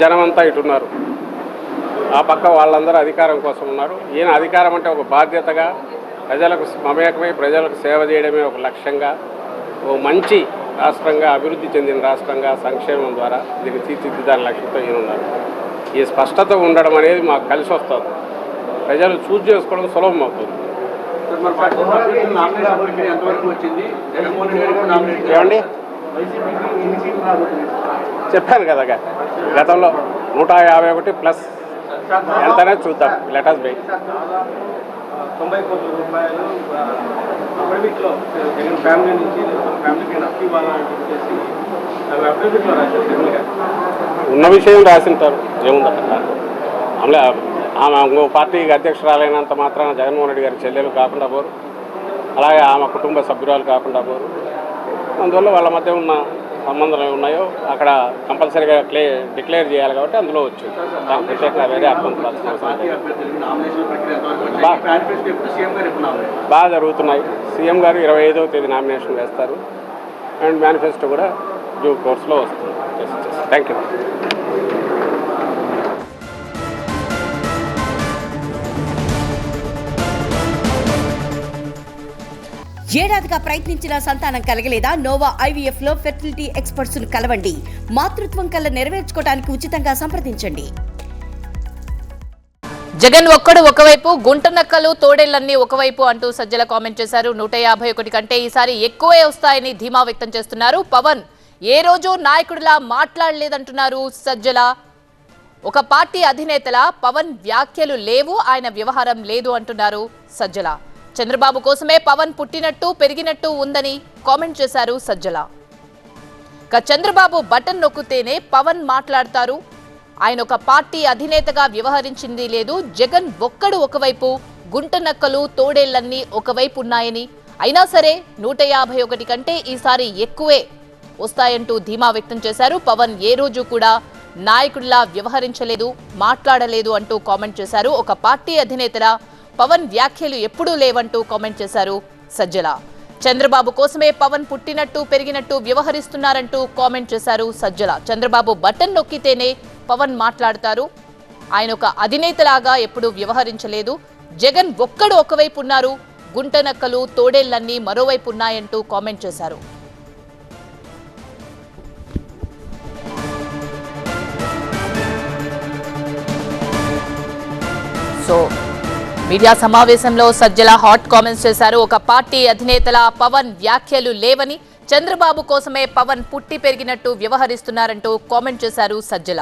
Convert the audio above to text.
జనమంతా ఇటున్నారు, ఆ పక్క వాళ్ళందరూ అధికారం కోసం ఉన్నారు. ఈయన అధికారం అంటే ఒక బాధ్యతగా ప్రజలకు మమేకమై ప్రజలకు సేవ చేయడమే ఒక లక్ష్యంగా, ఓ మంచి రాష్ట్రంగా, అభివృద్ధి చెందిన రాష్ట్రంగా సంక్షేమం ద్వారా దీన్ని తీర్చిదిద్దాని లక్ష్యంతో ఈయన ఉన్నారు. ఈ స్పష్టత ఉండడం అనేది మాకు కలిసి వస్తుంది, ప్రజలు చూజ్ చేసుకోవడం సులభం అవుతుంది. ఏమండి చెప్పాను కదా, గతంలో 151 ప్లస్ ఎంతనే చూద్దాం. లెటర్స్ బై 90 కోట్ల రూపాయలు అఫిడవిట్లో జగన్ ఫ్యామిలీ నుంచి ఫ్యామిలీకి అప్పు ఇవ్వాలని చెప్పేసి అఫిడవిట్లో రాశారు. ఉన్న విషయం రాసింటారు, ఏముందట. ఆమె ఇంకో పార్టీకి అధ్యక్షురాలైనంత మాత్రాన జగన్మోహన్ రెడ్డి గారి చెల్లెలు కాకుండా పోరు, అలాగే ఆమె కుటుంబ సభ్యురాలు కాకుండా పోరు. అందువల్ల వాళ్ళ మధ్య ఉన్న సంబంధాలు ఉన్నాయో అక్కడ కంపల్సరీగా డిక్లేర్ చేయాలి కాబట్టి అందులో వచ్చింది. దాని ప్రత్యేకంగా వేరే అర్థం బాగా జరుగుతున్నాయి. సీఎం గారు 25వ తేదీ నామినేషన్ వేస్తారు అండ్ మేనిఫెస్టో కూడా డ్యూ కోర్స్లో వస్తుంది. Thank you. ఏడాదిగా ప్రయత్నించిన సంతానం కలగలేదా? నోవా IVF లో ఫెర్టిలిటీ ఎక్స్పర్ట్స్ ను కలవండి. మాతృత్వం కల నెరవేర్చుకోవడానికి ఉచితంగా సంప్రదించండి. జగన్ ఒక్కడు ఒకవైపు, గుంటనక్కలు తోడేళ్లన్నీ ఒకవైపు అంటూ సజ్జల కామెంట్ చేశారు. 151 కంటే ఈసారి ఎక్కువే వస్తాయని ధీమా వ్యక్తం చేస్తున్నారు. పవన్ ఏ రోజు నాయకుడిలా మాట్లాడలేదంటున్నారు సజ్జల. ఒక పార్టీ అధినేతలా పవన్ వ్యాఖ్యలు లేవు, ఆయన వ్యవహారం లేదు అంటున్నారు సజ్జల. చంద్రబాబు కోసమే పవన్ పుట్టినట్టు పెరిగినట్టు ఉందని కామెంట్ చేశారు సజ్జల. చంద్రబాబు బటన్ నొక్కితేనే పవన్ మాట్లాడతారు, ఆయన ఒక పార్టీ అధినేతగా వ్యవహరించింది లేదు. జగన్ ఒక్కడు ఒకవైపు, గుంటనక్కలు తోడేళ్లన్నీ ఒకవైపు ఉన్నాయని, అయినా సరే 151 కంటే ఈసారి ఎక్కువే వస్తాయంటూ ధీమా వ్యక్తం చేశారు. పవన్ ఏ రోజు కూడా నాయకుడిలా వ్యవహరించలేదు, మాట్లాడలేదు అంటూ కామెంట్ చేశారు. ఒక పార్టీ అధినేతలా పవన్ వ్యాఖ్యలు ఎప్పుడూ లేవంటూ కామెంట్ చేశారు సజ్జల. చంద్రబాబు కోసమే పవన్ పుట్టినట్టు పెరిగినట్టు వ్యవహరిస్తున్నారంటూ కామెంట్ చేశారు సజ్జల. చంద్రబాబు బటన్ నొక్కితేనే పవన్ మాట్లాడతారు, ఆయన ఒక అధినేతలాగా ఎప్పుడూ వ్యవహరించలేదు. జగన్ ఒక్కడు ఒకవైపు ఉన్నారు, గుంటనక్కలు తోడేళ్లన్నీ మరోవైపు ఉన్నాయంటూ కామెంట్ చేశారు. మీడియా సమావేశంలో సజ్జల హాట్ కామెంట్స్ చేశారు. ఒక పార్టీ అధినేతల పవన్ వ్యాఖ్యలు లేవని, చంద్రబాబు కోసమే పవన్ పుట్టి పెరిగినట్టు వ్యవహరిస్తున్నారంటూ కామెంట్ చేశారు సజ్జల.